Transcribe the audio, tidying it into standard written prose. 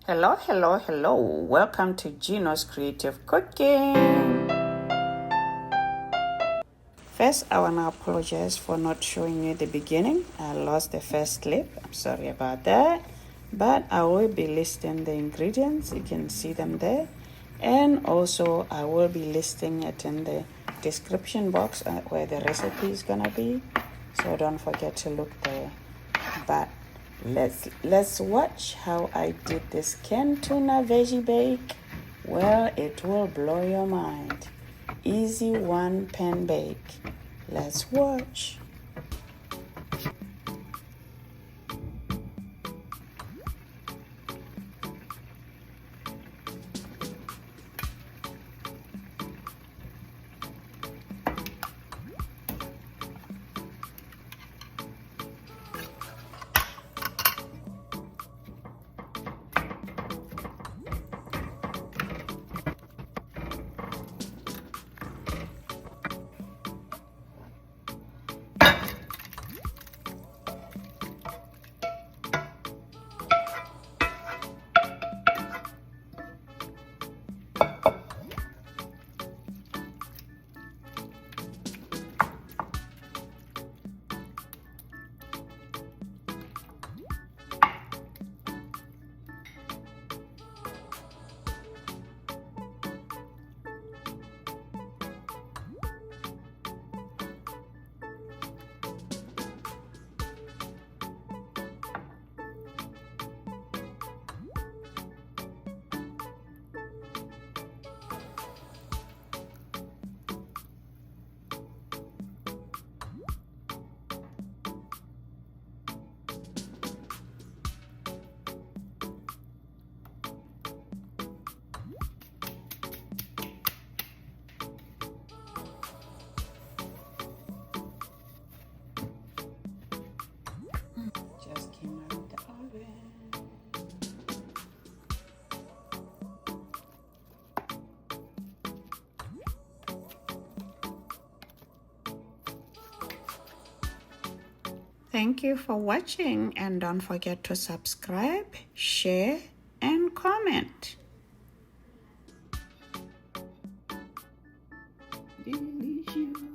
Hello, hello, hello. Welcome to Gino's Creative Cooking. First, I want to apologize for not showing you the beginning. I lost the first clip. I'm sorry about that. But I will be listing the ingredients. You can see them there. And also, I will be listing it in the description box where the recipe is going to be. So don't forget to look there. But let's watch how I did this canned tuna veggie bake. Well, it will blow your mind. Easy one pan bake. Let's watch. Just came out of the oven. Thank you for watching, and don't forget to subscribe, share, and comment. Delicious.